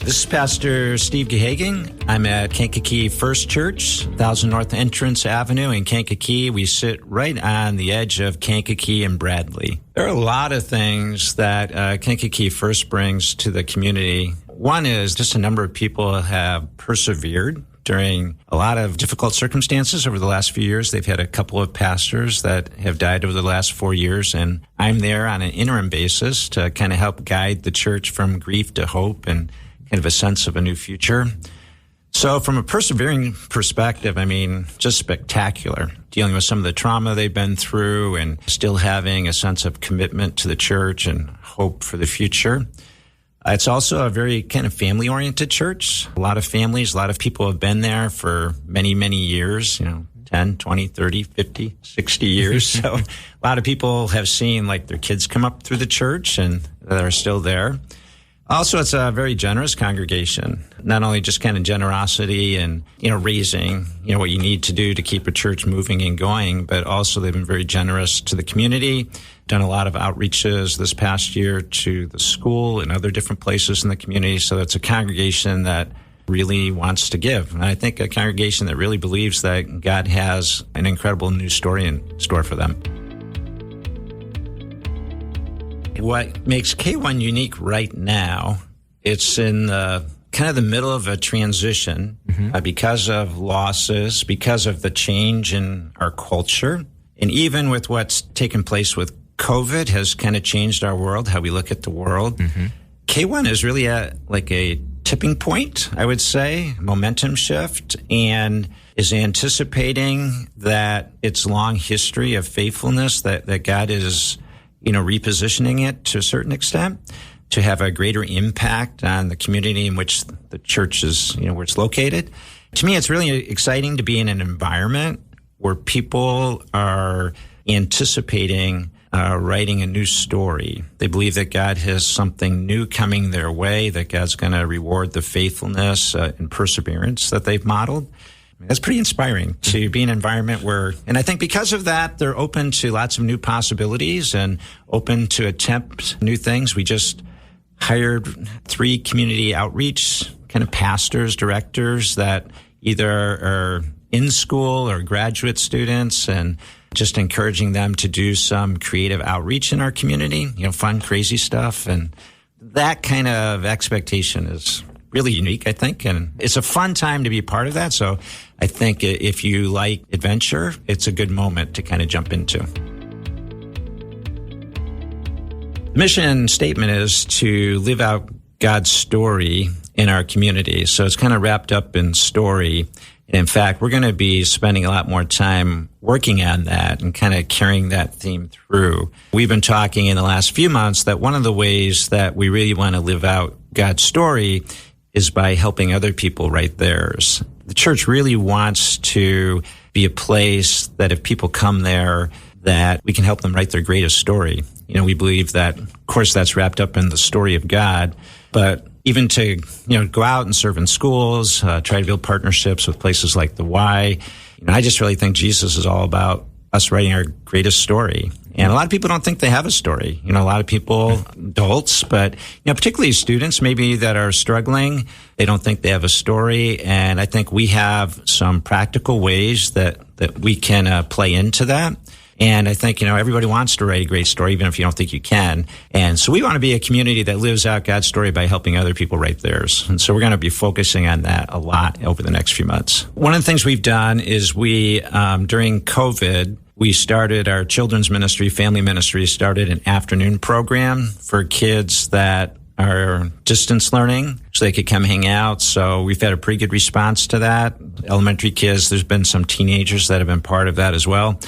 This is Pastor Steve Gahagen. I'm at Kankakee First Church, 1000 North Entrance Avenue in Kankakee. We sit right on the edge of Kankakee and Bradley. There are a lot of things that Kankakee First brings to the community. One is just a number of people have persevered during a lot of difficult circumstances over the last few years. They've had a couple of pastors that have died over the last 4 years, and I'm there on an interim basis to kind of help guide the church from grief to hope and kind of a sense of a new future. So from a persevering perspective, I mean, just spectacular. Dealing with some of the trauma they've been through and still having a sense of commitment to the church and hope for the future. It's also a very kind of family-oriented church. A lot of families, a lot of people have been there for many, many years, 10, 20, 30, 50, 60 years. So a lot of people have seen like their kids come up through the church and that are still there. Also, it's a very generous congregation, not only just kind of generosity and, raising, what you need to do to keep a church moving and going, but also they've been very generous to the community, done a lot of outreaches this past year to the school and other different places in the community. So it's a congregation that really wants to give. And I think a congregation that really believes that God has an incredible new story in store for them. What makes K1 unique right now, it's in the kind of the middle of a transition because of losses, because of the change in our culture. And even with what's taken place with COVID has kind of changed our world, how we look at the world. K1 is really at like a tipping point, I would say, momentum shift, and is anticipating that its long history of faithfulness, that God is repositioning it to a certain extent to have a greater impact on the community in which the church is, where it's located. To me, it's really exciting to be in an environment where people are anticipating writing a new story. They believe that God has something new coming their way, that God's going to reward the faithfulness and perseverance that they've modeled. That's pretty inspiring to be in an environment where, and I think because of that, they're open to lots of new possibilities and open to attempt new things. We just hired 3 community outreach kind of pastors, directors that either are in school or graduate students, and just encouraging them to do some creative outreach in our community, fun, crazy stuff. And that kind of expectation is really unique, I think, and it's a fun time to be part of that. So I think if you like adventure, it's a good moment to kind of jump into. The mission statement is to live out God's story in our community. So it's kind of wrapped up in story. And in fact, we're going to be spending a lot more time working on that and kind of carrying that theme through. We've been talking in the last few months that one of the ways that we really want to live out God's story is by helping other people write theirs. The church really wants to be a place that if people come there, that we can help them write their greatest story. We believe that, of course, that's wrapped up in the story of God, but even to, go out and serve in schools, try to build partnerships with places like the Y. I just really think Jesus is all about us writing our greatest story. And a lot of people don't think they have a story. A lot of people, adults, but, particularly students maybe that are struggling, they don't think they have a story. And I think we have some practical ways that we can play into that. And I think, everybody wants to write a great story, even if you don't think you can. And so we want to be a community that lives out God's story by helping other people write theirs. And so we're going to be focusing on that a lot over the next few months. One of the things we've done is we, during COVID, we started our children's ministry, family ministry, started an afternoon program for kids that are distance learning so they could come hang out. So we've had a pretty good response to that. Elementary kids, there's been some teenagers that have been part of that as well.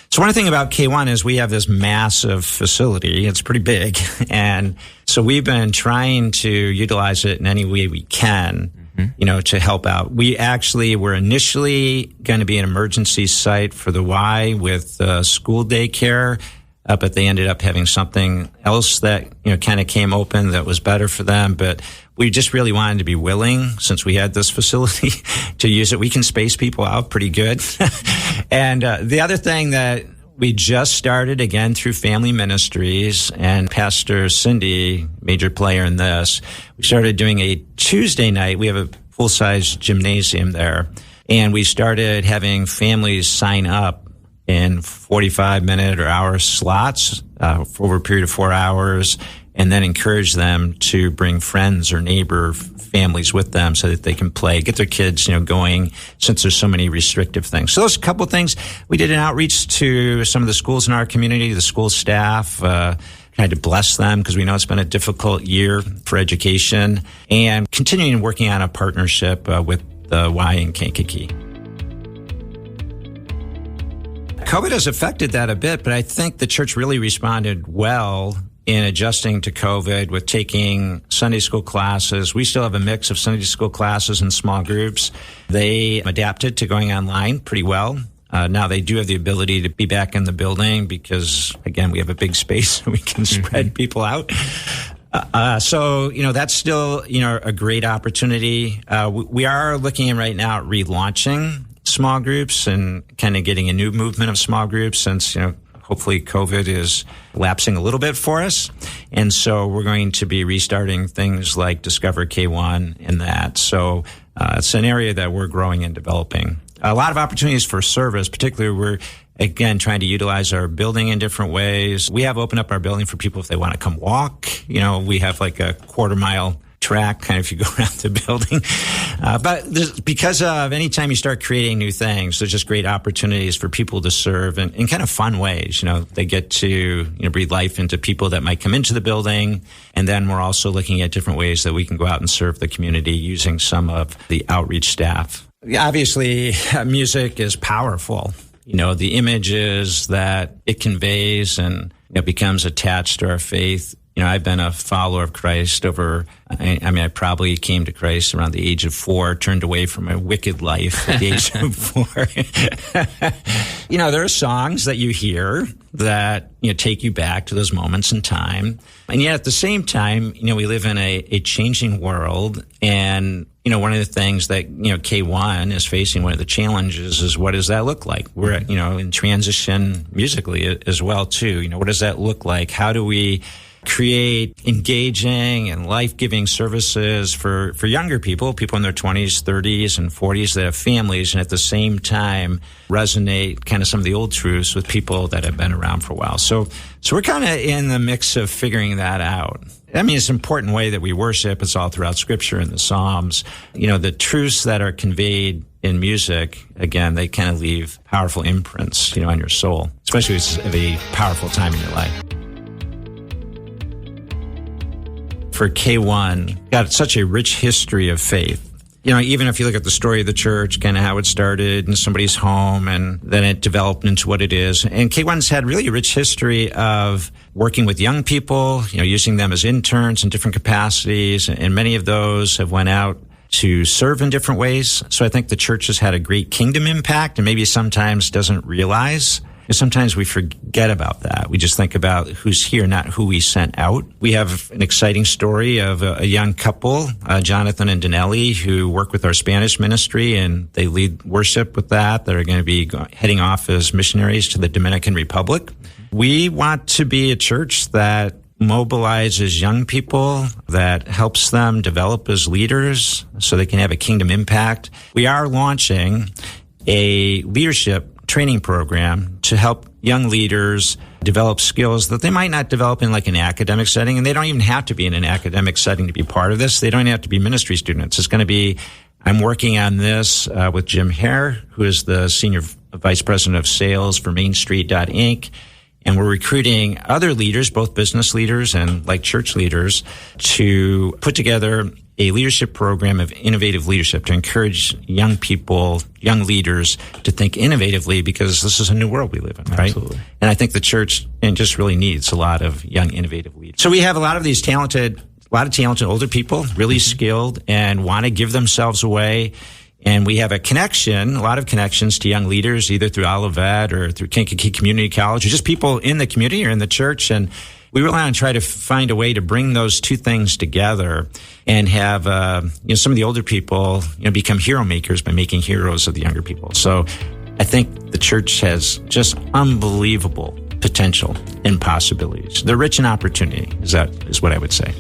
So one thing about K1 is we have this massive facility. It's pretty big. And so we've been trying to utilize it in any way we can, to help out. We actually were initially going to be an emergency site for the Y with school daycare, but they ended up having something else that, kind of came open that was better for them. But we just really wanted to be willing, since we had this facility, to use it. We can space people out pretty good. And the other thing that We just started again through Family Ministries, and Pastor Cindy, major player in this, we started doing a Tuesday night. We have a full-size gymnasium there, and we started having families sign up in 45-minute or hour slots for over a period of 4 hours, and then encourage them to bring friends or neighbor families with them so that they can play, get their kids, going, since there's so many restrictive things. So those couple of things. We did an outreach to some of the schools in our community, the school staff, tried to bless them because we know it's been a difficult year for education, and continuing working on a partnership with the Y in Kankakee. COVID has affected that a bit, but I think the church really responded well in adjusting to COVID with taking Sunday school classes. We still have a mix of Sunday school classes and small groups. They adapted to going online pretty well. Now they do have the ability to be back in the building because, again, we have a big space so we can spread people out. So that's still, a great opportunity. We are looking right now at relaunching small groups and kind of getting a new movement of small groups since, hopefully COVID is lapsing a little bit for us. And so we're going to be restarting things like Discover K1 and that. So it's an area that we're growing and developing. A lot of opportunities for service, particularly we're, again, trying to utilize our building in different ways. We have opened up our building for people if they want to come walk. We have like a quarter-mile track kind of if you go around the building. But because of anytime you start creating new things, there's just great opportunities for people to serve in kind of fun ways. They get to breathe life into people that might come into the building. And then we're also looking at different ways that we can go out and serve the community using some of the outreach staff. Obviously, music is powerful. The images that it conveys and becomes attached to our faith. I've been a follower of Christ I probably came to Christ around the age of 4, turned away from a wicked life at the age of 4. There are songs that you hear that, take you back to those moments in time. And yet at the same time, we live in a changing world. And, one of the things that, K1 is facing, one of the challenges is what does that look like? We're, in transition musically as well, too. What does that look like? How do we create engaging and life-giving services for younger people in their 20s, 30s, and 40s that have families, and at the same time resonate kind of some of the old truths with people that have been around for a while. So we're kind of in the mix of figuring that out. It's an important way that we worship. It's all throughout Scripture and the Psalms. The truths that are conveyed in music, again, they kind of leave powerful imprints, on your soul, especially at a powerful time in your life. For K1, got such a rich history of faith. Even if you look at the story of the church, kind of how it started in somebody's home and then it developed into what it is. And K1's had really a rich history of working with young people, using them as interns in different capacities. And many of those have went out to serve in different ways. So I think the church has had a great kingdom impact and maybe sometimes doesn't realize. Sometimes we forget about that. We just think about who's here, not who we sent out. We have an exciting story of a young couple, Jonathan and Danelli, who work with our Spanish ministry, and they lead worship with that. They're going to be heading off as missionaries to the Dominican Republic. We want to be a church that mobilizes young people, that helps them develop as leaders so they can have a kingdom impact. We are launching a leadership training program to help young leaders develop skills that they might not develop in like an academic setting, and they don't even have to be in an academic setting to be part of this. They don't have to be ministry students. It's going to be, I'm working on this with Jim Hare, who is the Senior Vice President of Sales for Main Street Inc., and we're recruiting other leaders, both business leaders and like church leaders, to put together a leadership program of innovative leadership to encourage young people, young leaders to think innovatively because this is a new world we live in, right? Absolutely. And I think the church just really needs a lot of young, innovative leaders. So we have a lot of talented older people, really skilled and want to give themselves away. And we have a lot of connections to young leaders, either through Olivet or through Kankakee Community College, or just people in the community or in the church. And we really want to try to find a way to bring those two things together and have, some of the older people, become hero makers by making heroes of the younger people. So I think the church has just unbelievable potential and possibilities. They're rich in opportunity, is what I would say.